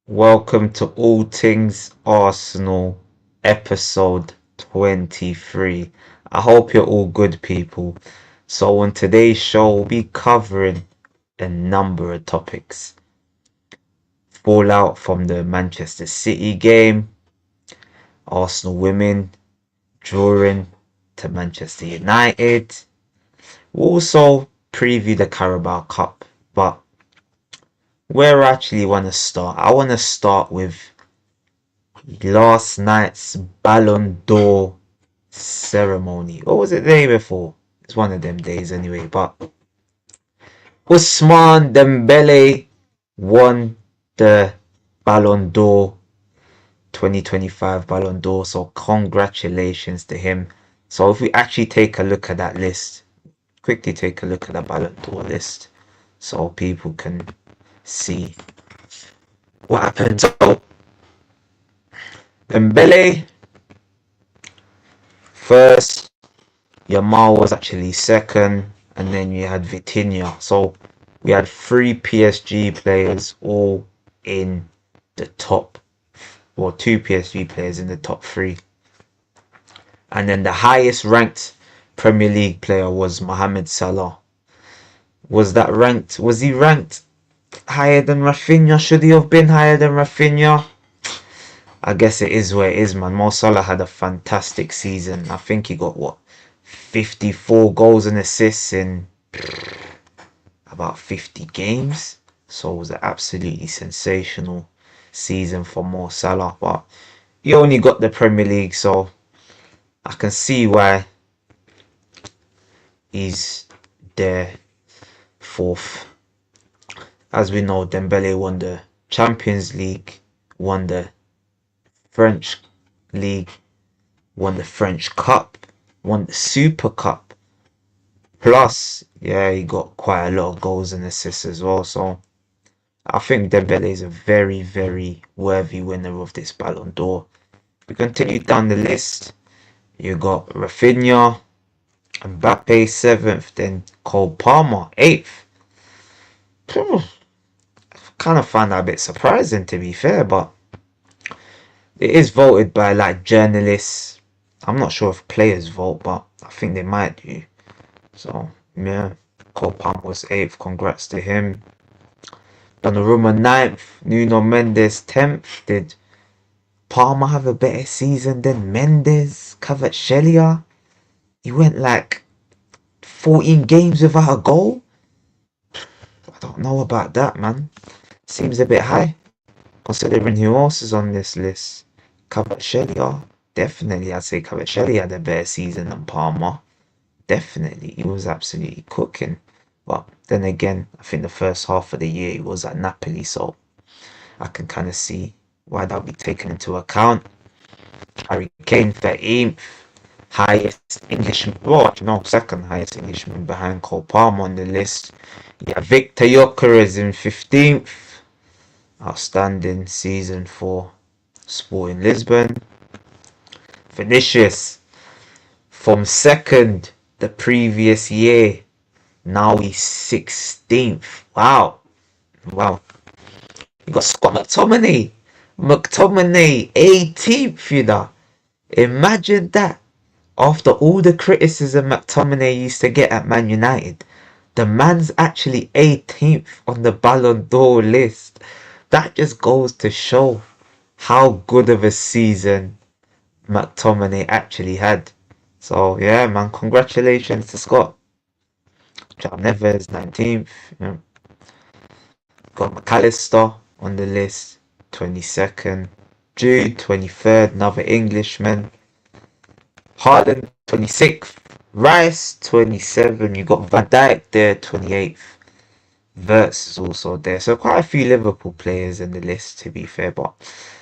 Welcome to All Tingz Arsenal, episode 23. I hope you're all good, people. So, on today's show, we'll be covering a number of topics. Fallout from the Manchester City game, Arsenal women drawing to Manchester United. We'll also preview the Carabao Cup, but where I actually want to start, I want to start with last night's Ballon d'Or ceremony. Or was it the day before? It's one of them days anyway. But Ousmane Dembele won the Ballon d'Or 2025 Ballon d'Or. So congratulations to him. So if we actually take a look at that list, quickly take a look at the Ballon d'Or list so people can see what happened. So Dembele first, Yamal was actually second, and then you had Vitinha. So we had three PSG players all in the top, or two PSG players in the top three. And then the highest ranked Premier League player was Mohamed Salah. Was he ranked higher than Rafinha? Should he have been higher than Rafinha? I guess it is where it is, man. Mo Salah had a fantastic season. I think he got 54 goals and assists in about 50 games. So it was an absolutely sensational season for Mo Salah. But he only got the Premier League, so I can see why he's there fourth. As we know, Dembele won the Champions League, won the French League, won the French Cup, won the Super Cup. Plus, yeah, he got quite a lot of goals and assists as well. So I think Dembele is a very, very worthy winner of this Ballon d'Or. We continue down the list. You got Rafinha, Mbappe 7th, then Cole Palmer 8th. Kind of found that a bit surprising, to be fair, but it is voted by like journalists. I'm not sure if players vote, but I think they might do. So yeah, Cole Palmer was 8th. Congrats to him. Donnarumma 9th. Nuno Mendes 10th. Did Palmer have a better season than Mendes? Kvaratskhelia? He went like 14 games without a goal. I don't know about that, man. Seems a bit high, considering who else is on this list. Kvaratskhelia, definitely I'd say Kvaratskhelia had a better season than Palmer. Definitely, he was absolutely cooking. But then again, I think the first half of the year he was at Napoli, so I can kind of see why that'll be taken into account. Harry Kane 13th, highest Englishman, well, no, second highest Englishman behind Cole Palmer on the list. Yeah, Victor Gyokeres in 15th. Outstanding season for Sporting Lisbon. Vinicius from second the previous year. Now he's 16th. Wow. You got Scott McTominay. 18th, you know. Imagine that. After all the criticism McTominay used to get at Man United, the man's actually 18th on the Ballon d'Or list. That just goes to show how good of a season McTominay actually had. So yeah, man, congratulations to Scott. John Neves 19th. Yeah. Got McAllister on the list, 22nd. Jude 23rd, another Englishman. Harden 26th. Rice 27. You got Van Dijk there, 28th. Wirtz is also there. So quite a few Liverpool players in the list, to be fair, but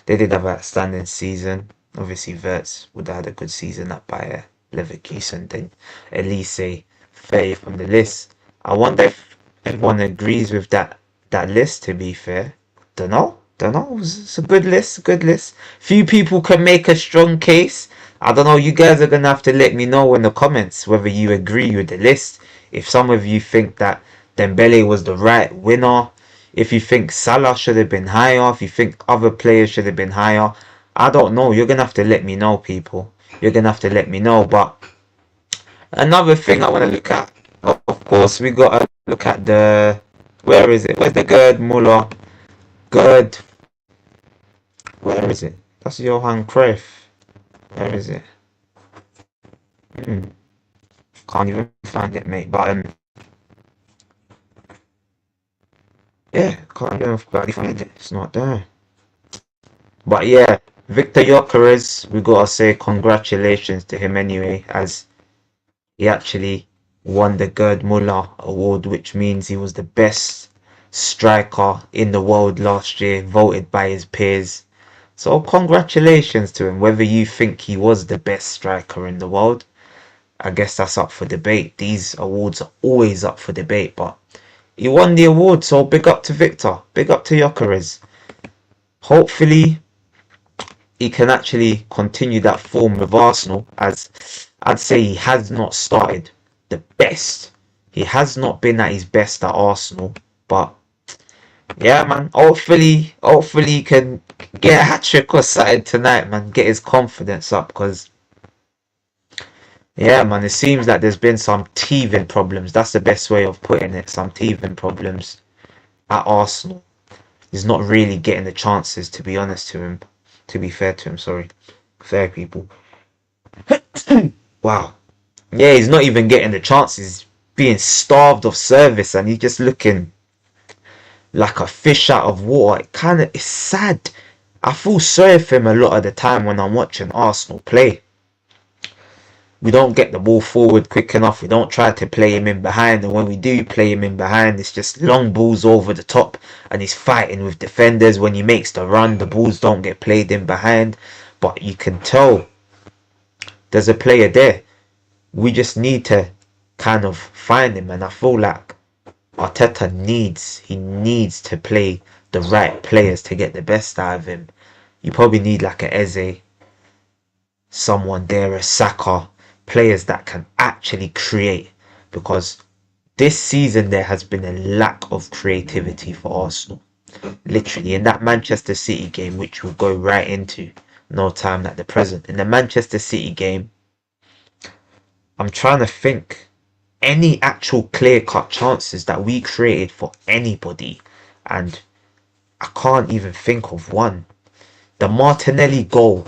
they did have an outstanding season. Obviously, Wirtz would have had a good season at Bayer Leverkusen. Then Elise 30th on the list. I wonder if everyone agrees with that list, to be fair. Don't know. It's a good list. Few people can make a strong case. I don't know. You guys are going to have to let me know in the comments whether you agree with the list. If some of you think that Dembele was the right winner, If you think Salah should have been higher, if you think other players should have been higher, I don't know. You're going to have to let me know, people. You're going to have to let me know. But another thing I want to look at, of course, we got to look at the... Where is it? Where's the Gerd Muller? Gerd... Where is it? That's Johan Cruyff. Where is it? Can't even find it, mate. But yeah, can't even bloody find it. It's not there. But yeah, Victor Gyokeres, we gotta say congratulations to him anyway, as he actually won the Gerd Muller award, which means he was the best striker in the world last year, voted by his peers. So congratulations to him. Whether you think he was the best striker in the world, I guess that's up for debate. These awards are always up for debate, but he won the award, so big up to Victor. Big up to Gyokeres. Hopefully, he can actually continue that form with Arsenal, as I'd say he has not started the best. He has not been at his best at Arsenal, but yeah, man. Hopefully he can get a hat-trick or something tonight, man. Get his confidence up, because yeah, man, it seems like there's been some teething problems. That's the best way of putting it. Some teething problems at Arsenal. He's not really getting the chances, to be honest to him. To be fair to him, sorry. Fair people. Wow. Yeah, he's not even getting the chances. He's being starved of service, and he's just looking like a fish out of water. It's sad. I feel sorry for him a lot of the time when I'm watching Arsenal play. We don't get the ball forward quick enough. We don't try to play him in behind. And when we do play him in behind, it's just long balls over the top. And he's fighting with defenders. When he makes the run, the balls don't get played in behind. But you can tell there's a player there. We just need to kind of find him. And I feel like Arteta needs to play the right players to get the best out of him. You probably need like a Eze, someone there, a Saka, players that can actually create, because this season there has been a lack of creativity for Arsenal. Literally, in that Manchester City game, which we'll go right into no time at the present, in the Manchester City game, I'm trying to think any actual clear-cut chances that we created for anybody, and I can't even think of one. The Martinelli goal,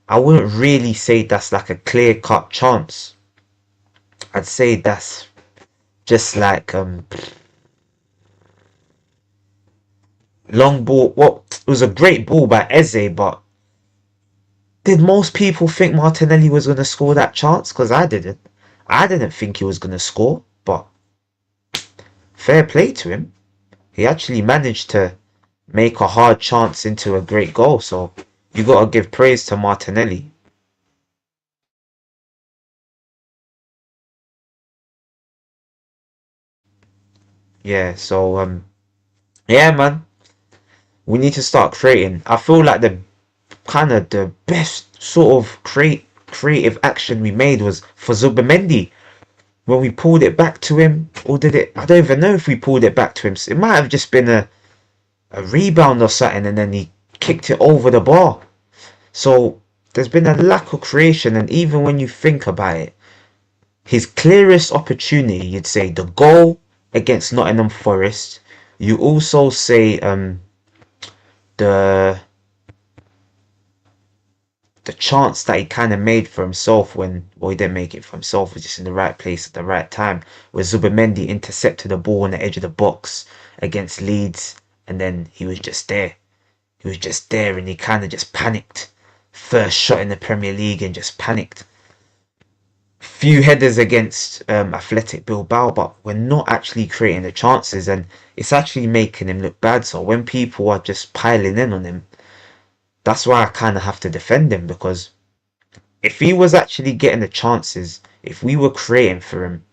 I wouldn't really say that's like a clear-cut chance. I'd say that's just like long ball. Well, it was a great ball by Eze, but did most people think Martinelli was going to score that chance? Because I didn't. I didn't think he was going to score, but fair play to him. He actually managed to make a hard chance into a great goal, so you got to give praise to Martinelli. Yeah, so yeah, man, we need to start creating. I feel like the best sort of creative action we made was for Zubimendi when we pulled it back to him, or did it? I don't even know if we pulled it back to him. It might have just been a rebound or something, and then he kicked it over the bar. So there's been a lack of creation, and even when you think about it, his clearest opportunity, you'd say the goal against Nottingham Forest. You also say the chance that he kind of made for himself when, well, he didn't make it for himself, was just in the right place at the right time, where Zubimendi intercepted the ball on the edge of the box against Leeds, and then he was just there. He was just there, and he kind of just panicked. First shot in the Premier League, and just panicked. Few headers against Athletic Bilbao, but we're not actually creating the chances, and it's actually making him look bad. So when people are just piling in on him, that's why I kind of have to defend him, because if he was actually getting the chances, if we were creating for him,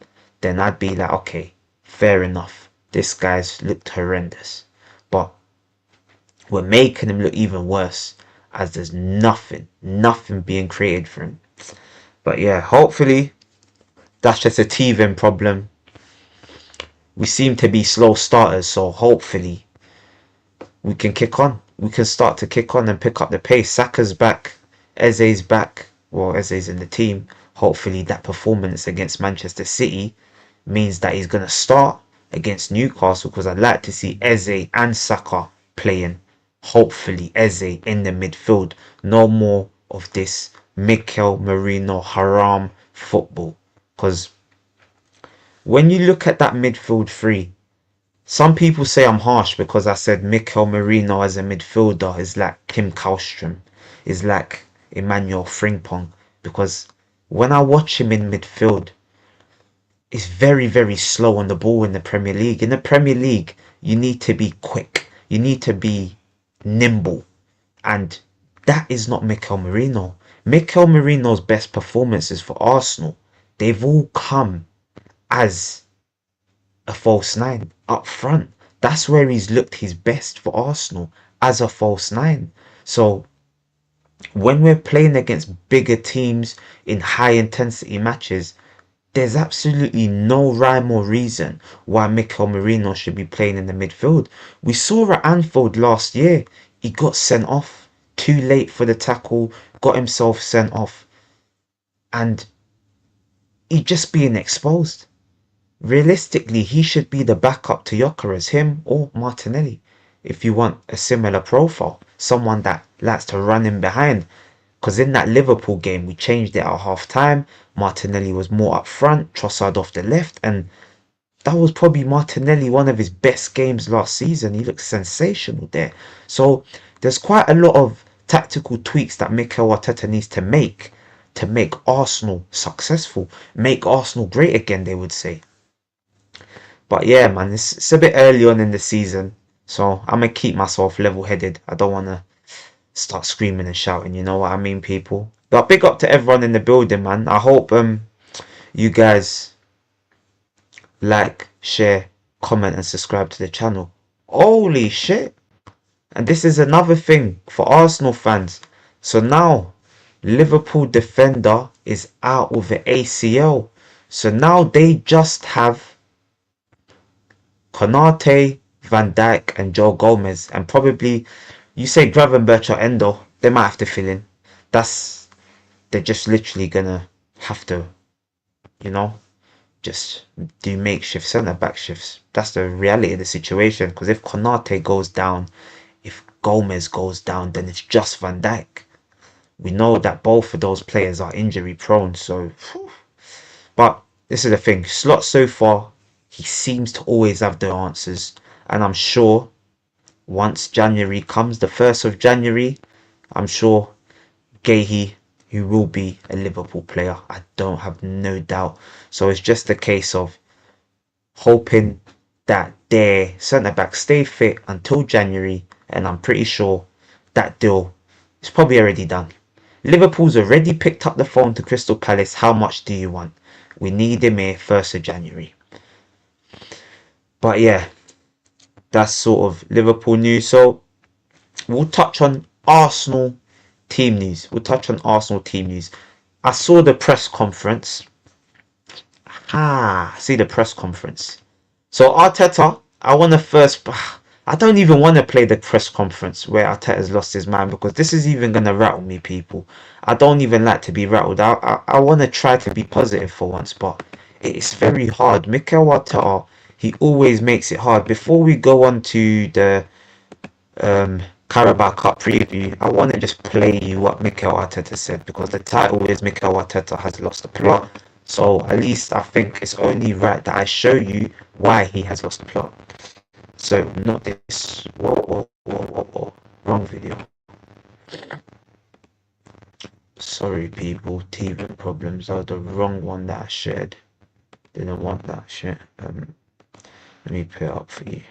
then I'd be like, okay, fair enough. This guy's looked horrendous. But we're making him look even worse, as there's nothing being created for him. But yeah, hopefully that's just a teething problem. We seem to be slow starters, so hopefully we can kick on. We can start to kick on and pick up the pace. Saka's back. Eze's back. Well, Eze's in the team. Hopefully that performance against Manchester City means that he's going to start against Newcastle, because I'd like to see Eze and Saka playing. Hopefully Eze in the midfield. No more of this Mikel Merino haram football. Because when you look at that midfield three, some people say I'm harsh because I said Mikel Merino as a midfielder is like Kim Kallstrom, is like Emmanuel Frimpong. Because when I watch him in midfield, it's very, very slow on the ball in the Premier League. In the Premier League, you need to be quick. You need to be nimble. And that is not Mikel Merino. Mikel Merino's best performances for Arsenal, they've all come as a false nine up front. That's where he's looked his best for Arsenal, as a false nine. So when we're playing against bigger teams in high intensity matches, there's absolutely no rhyme or reason why Mikel Merino should be playing in the midfield. We saw at Anfield last year, he got sent off too late for the tackle, got himself sent off, and he's just being exposed. Realistically, he should be the backup to Gyokeres, him or Martinelli, if you want a similar profile, someone that likes to run in behind. Because in that Liverpool game, we changed it at half time. Martinelli was more up front, Trossard off the left, and that was probably Martinelli, one of his best games last season. He looked sensational there. So there's quite a lot of tactical tweaks that Mikel Arteta needs to make Arsenal successful, make Arsenal great again, they would say. But yeah, man, it's a bit early on in the season, so I'm gonna keep myself level-headed. I don't wanna start screaming and shouting, you know what I mean, people. But big up to everyone in the building, man. I hope you guys like, share, comment and subscribe to the channel. Holy shit. And this is another thing for Arsenal fans. So now Liverpool defender is out with the ACL. So now they just have Konate, Van Dijk and Joe Gomez, and probably you say Gravenberch or Endo, they might have to fill in. They're just literally gonna have to, you know, just do makeshift centre back shifts. That's the reality of the situation. Because if Konate goes down, if Gomez goes down, then it's just Van Dijk. We know that both of those players are injury prone. So, but this is the thing. Slot so far, he seems to always have the answers, and I'm sure once January comes, the 1st of January, I'm sure Gahey, who will be a Liverpool player, I don't have no doubt. So it's just a case of hoping that their centre-back stay fit until January, and I'm pretty sure that deal is probably already done. Liverpool's already picked up the phone to Crystal Palace. How much do you want? We need him here 1st of January. But yeah, that's sort of Liverpool news. So we'll touch on Arsenal team news. I saw the press conference. See the press conference. So Arteta, I don't even want to play the press conference where Arteta's lost his mind, because this is even going to rattle me, people. I don't even like to be rattled. I want to try to be positive for once, but it's very hard. Mikel Arteta, he always makes it hard. Before we go on to the Carabao Cup preview, I want to just play you what Mikel Arteta said, because the title is Mikel Arteta has lost the plot. So at least I think it's only right that I show you why he has lost the plot. So not this. Whoa. Wrong video. Sorry, people. TV problems. That was the wrong one that I shared. Didn't want that shit. Let me put it up for you.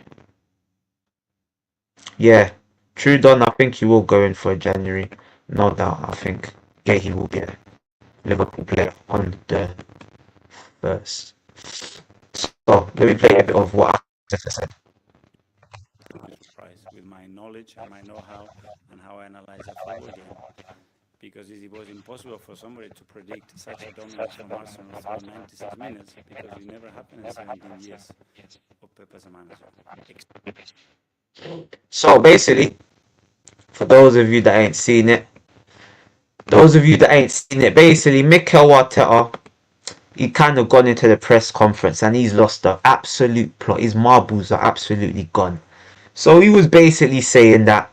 Yeah, Trudon, I think he will go in for January. No doubt. I think he will be a Liverpool player on the 1st. So let me play a bit of what I said. Surprise with my knowledge and my know-how and how I analyze a football game, because it was impossible for somebody to predict such a dominance from Arsenal through 96 minutes, because it never happened in 17 years of Pep as a manager. So basically, for those of you that ain't seen it, basically Mikel Arteta, he kind of gone into the press conference and he's lost the absolute plot. His marbles are absolutely gone. So he was basically saying that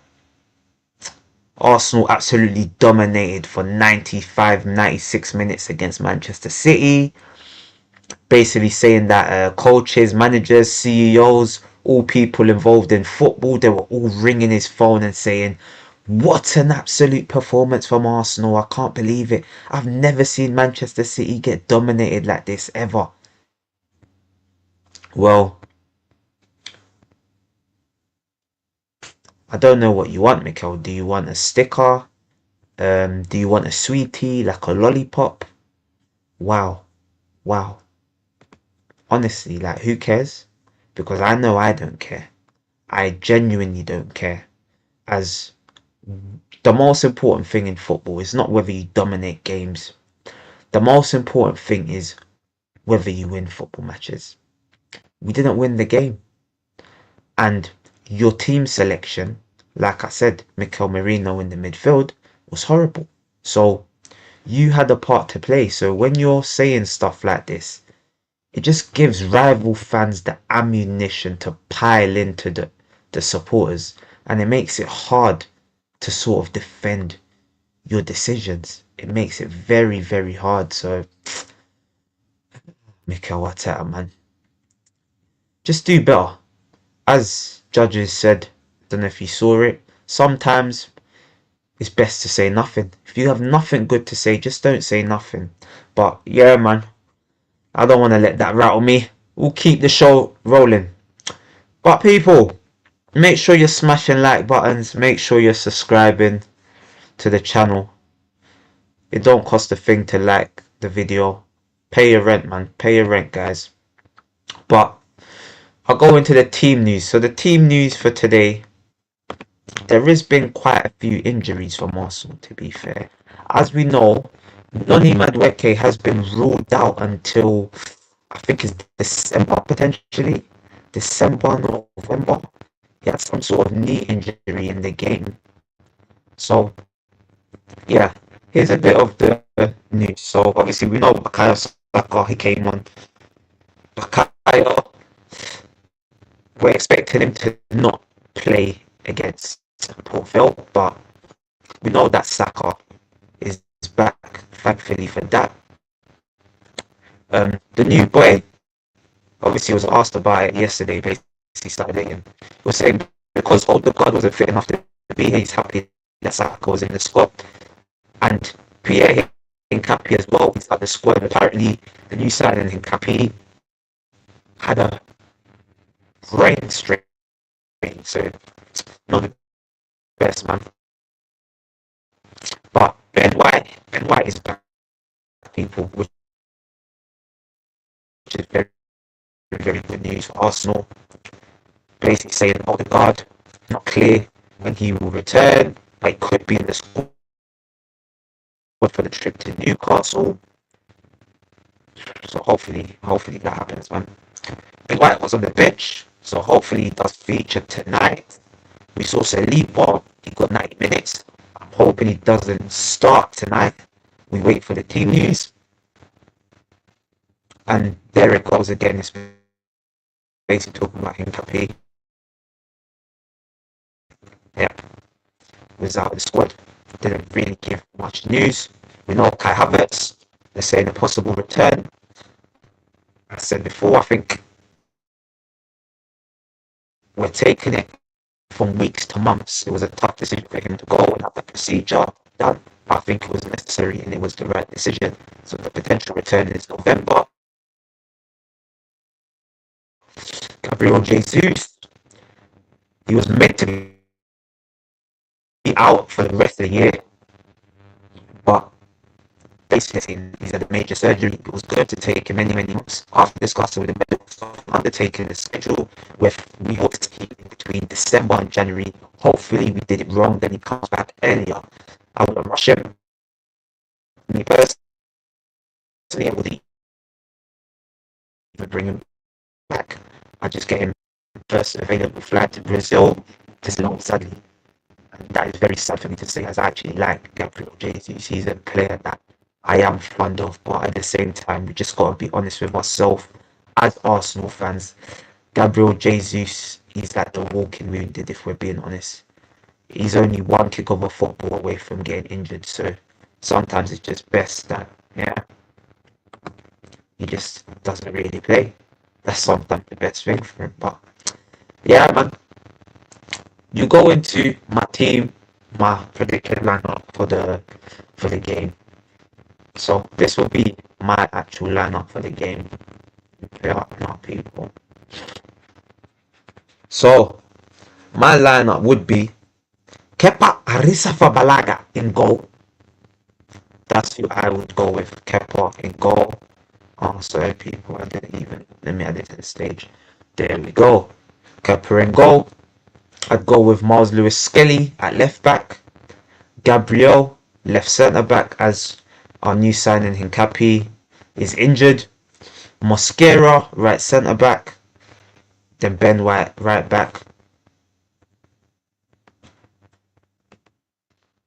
Arsenal absolutely dominated for 95, 96 minutes against Manchester City. Basically saying that coaches, managers, CEOs, all people involved in football, they were all ringing his phone and saying, what an absolute performance from Arsenal. I can't believe it. I've never seen Manchester City get dominated like this ever. Well, I don't know what you want, Mikel. Do you want a sticker? Do you want a sweetie, like a lollipop? Wow. Wow. Honestly, like, who cares? Because I know I don't care. I genuinely don't care. As the most important thing in football is not whether you dominate games. The most important thing is whether you win football matches. We didn't win the game. And your team selection, like I said, Mikel Merino in the midfield, was horrible. So you had a part to play. So when you're saying stuff like this, it just gives rival fans the ammunition to pile into the supporters, and it makes it hard to sort of defend your decisions. It makes it very, very hard. So Mikel Arteta, man, just do better. As judges said, I don't know if you saw it, sometimes it's best to say nothing. If you have nothing good to say, just don't say nothing. But yeah, man, I don't want to let that rattle me. We'll keep the show rolling. But people, make sure you're smashing like buttons. Make sure you're subscribing to the channel. It don't cost a thing to like the video. Pay your rent, man. Pay your rent, guys. But I'll go into the team news. So the team news for today, there has been quite a few injuries from Arsenal, to be fair. As we know, Noni Madueke has been ruled out until I think it's December, potentially. December, November. He had some sort of knee injury in the game. So, yeah, here's a bit of the news. So, obviously, we know Bukayo Saka, he came on. Bukayo, we're expecting him to not play against Port Vale, but we know that Saka is back, thankfully for that. The new boy, obviously, was asked about it yesterday, basically Saturday, and was saying because Odegaard wasn't fit enough to be, he's happy that Saka was in the squad. And Pierre Hincapié as well, he's at the squad. Apparently, the new signing Hincapié had a brain strain, so not the best, man. But Ben White is back, people, which is very, very good news for Arsenal. Basically saying Odegaard, not clear when he will return, but he could be in the squad for the trip to Newcastle. So hopefully that happens, man. Ben White was on the bench, so hopefully he does feature tonight. We saw Saliba, he got 90 minutes. I'm hoping he doesn't start tonight. We wait for the team news. And there it goes again. It's basically talking about Hincapié. Yeah, was out of the squad. Didn't really give much news. We know Kai Havertz, they're saying a possible return. I said before, I think we're taking it from weeks to months. It was a tough decision for him to go and have the procedure done. I think it was necessary and it was the right decision. So the potential return is November. Gabriel Jesus, he was meant to be out for the rest of the year, but basically he's had a major surgery. It was going to take him many months. After discussing with the medical staff, undertaking the schedule with we hope to keep in between December and January. Hopefully we did it wrong, then he comes back earlier. I wouldn't rush him. Me personally, I would even bring him back. I just get him first available flight to Brazil this long, sadly. And that is very sad for me to say, as I actually like Gabriel Jesus. He's a player that I am fond of, but at the same time, we just got to be honest with ourselves as Arsenal fans. Gabriel Jesus, he's like the walking wounded, if we're being honest. He's only one kick of a football away from getting injured, so sometimes it's just best that, yeah, he just doesn't really play. That's sometimes the best thing for him. But yeah, man, you go into my team, my predicted lineup for the game. So this will be my actual lineup for the game. Play up now, people. So my lineup would be Kepa Arrizabalaga in goal. That's who I would go with. Kepa in goal. Oh, sorry, people. I didn't even let me add it to the stage. There we go. Kepa in goal. I'd go with Miles Lewis Skelly at left back. Gabriel left centre back, as our new signing Hincapi is injured. Mosquera right centre back. Then Ben White right back.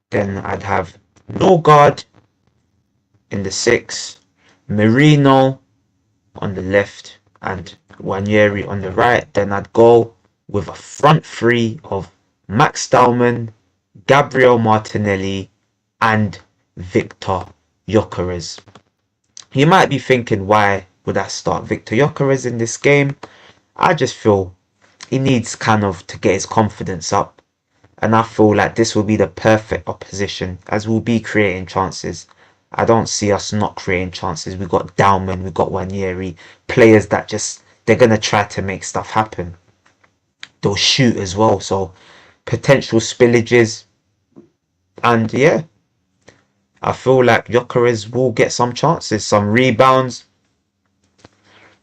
Then I'd have Norgard in the 6, Merino on the left, and Wanyeri on the right. Then I'd go with a front three of Max Dalman, Gabriel Martinelli, and Victor Gyokeres. You might be thinking, why would I start Victor Gyokeres in this game? I just feel he needs kind of to get his confidence up. And I feel like this will be the perfect opposition, as we'll be creating chances. I don't see us not creating chances. We've got Dalman, we've got Wanyeri, players that just, they're going to try to make stuff happen. They'll shoot as well, so potential spillages. And yeah, I feel like Gyokeres will get some chances, some rebounds,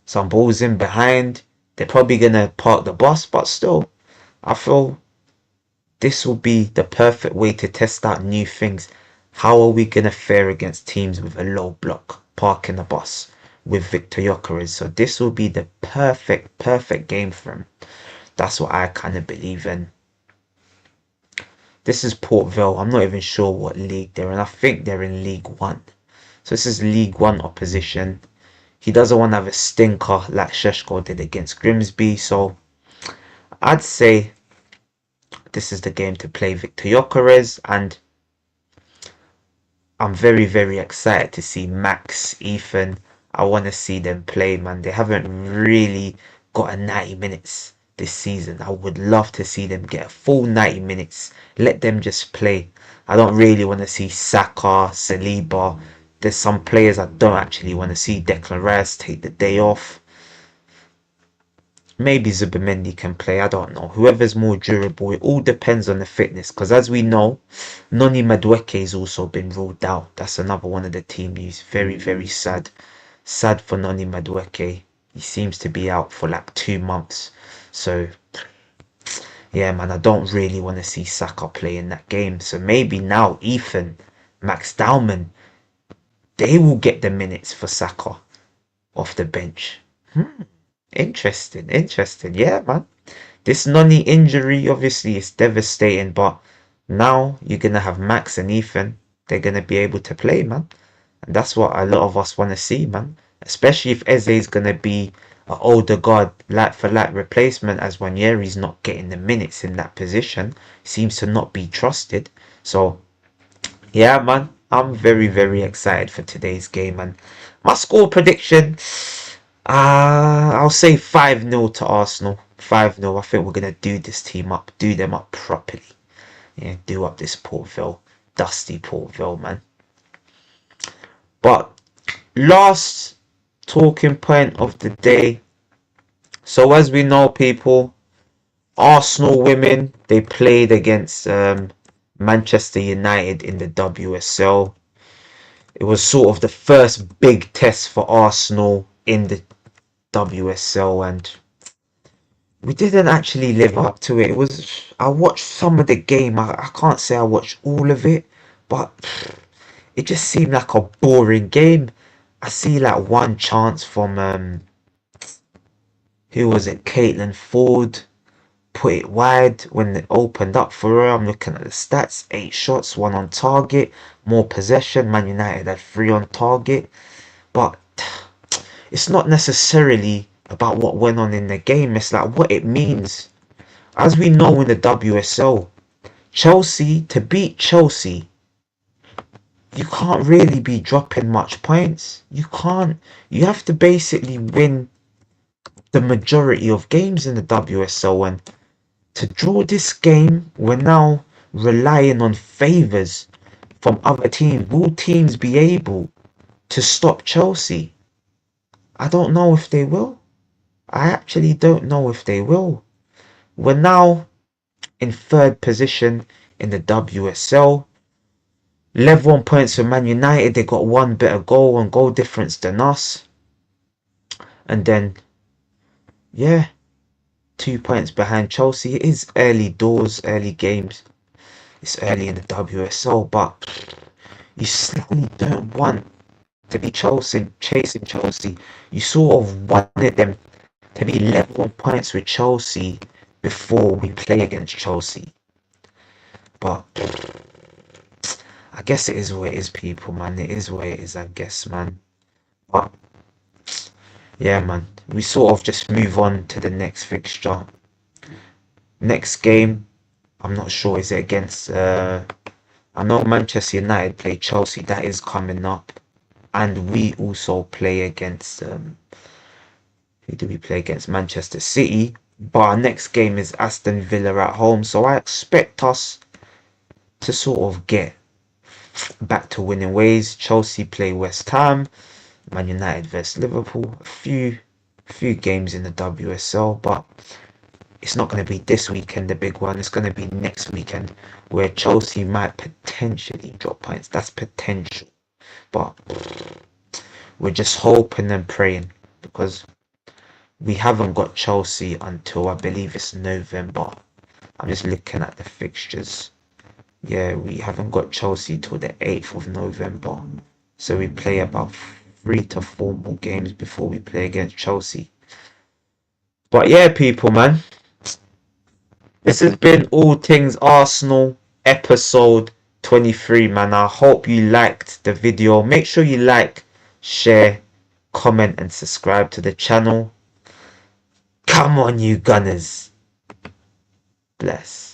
some balls in behind. They're probably going to park the bus, but still, I feel this will be the perfect way to test out new things. How are we going to fare against teams with a low block, parking the bus with Victor Gyokeres? So this will be the perfect game for him. That's what I kind of believe in. This is Port Vale. I'm not even sure what league they're in. I think they're in League One. So this is League One opposition. He doesn't want to have a stinker like Sheshko did against Grimsby. So I'd say this is the game to play Victor Gyokeres, and I'm very excited to see Max, Ethan. I want to see them play, man. They haven't really got a 90 minutes this season. I would love to see them get a full 90 minutes. Let them just play. I don't really want to see Saka, Saliba. There's some players I don't actually want to see. Declan Rice take the day off. Maybe Zubimendi can play, I don't know. Whoever's more durable, it all depends on the fitness. Because as we know, Noni Madueke has also been ruled out. That's another one of the team news. Very sad. Sad for Noni Madueke. He seems to be out for like 2 months. So, yeah, man, I don't really want to see Saka play in that game. So maybe now Ethan, Max Dalman, they will get the minutes for Saka off the bench. Interesting. Yeah, man. This Noni injury, obviously, is devastating, but now you're going to have Max and Ethan. They're going to be able to play, man. And that's what a lot of us want to see, man. Especially if Eze is going to be an older guard, like for like replacement, as Wanyeri's not getting the minutes in that position. Seems to not be trusted. So, yeah, man. I'm very excited for today's game, and my score prediction, I'll say 5-0 to Arsenal. 5-0. I think we're going to do this team up. Do them up properly. Yeah, do up this Port Vale. Dusty Port Vale, man. But last talking point of the day. So as we know, people, Arsenal women, they played against Manchester United in the WSL. It was sort of the first big test for Arsenal in the WSL, and we didn't actually live up to it. I watched some of the game. I can't say I watched all of it, but it just seemed like a boring game. I see like one chance from who was it? Caitlin Ford. put it wide when it opened up for her. I'm looking at the stats: 8 shots, 1 on target, more possession. Man United had 3 on target, but it's not necessarily about what went on in the game. It's like what it means. As we know in the WSL, Chelsea, to beat Chelsea, you can't really be dropping much points. You can't. You have to basically win the majority of games in the WSL, and to draw this game, we're now relying on favours from other teams. Will teams be able to stop Chelsea? I don't know if they will. I actually don't know if they will. We're now in 3rd position in the WSL. Level on points for Man United. They got 1 better goal and goal difference than us. And then, yeah, 2 points behind Chelsea. It is early doors, early games. It's early in the WSL, but you slightly don't want to be chasing Chelsea. You sort of wanted them to be level on points with Chelsea before we play against Chelsea. But I guess it is what it is, people, man. It is what it is, I guess, man. But yeah, man. We sort of just move on to the next fixture. Next game, I'm not sure, is it against I know Manchester United play Chelsea, that is coming up. And we also play against who do we play against? Manchester City. But our next game is Aston Villa at home, so I expect us to sort of get back to winning ways. Chelsea play West Ham, Man United vs Liverpool, a few games in the WSL, but it's not going to be this weekend, the big one. It's going to be next weekend, where Chelsea might potentially drop points. That's potential, but we're just hoping and praying, because we haven't got Chelsea until I believe it's November. I'm just looking at the fixtures. Yeah, we haven't got Chelsea till the 8th of November. So we play about 3 to 4 more games before we play against Chelsea. But yeah, people, man. This has been All Things Arsenal, episode 23, man. I hope you liked the video. Make sure you like, share, comment, and subscribe to the channel. Come on, you Gunners. Bless.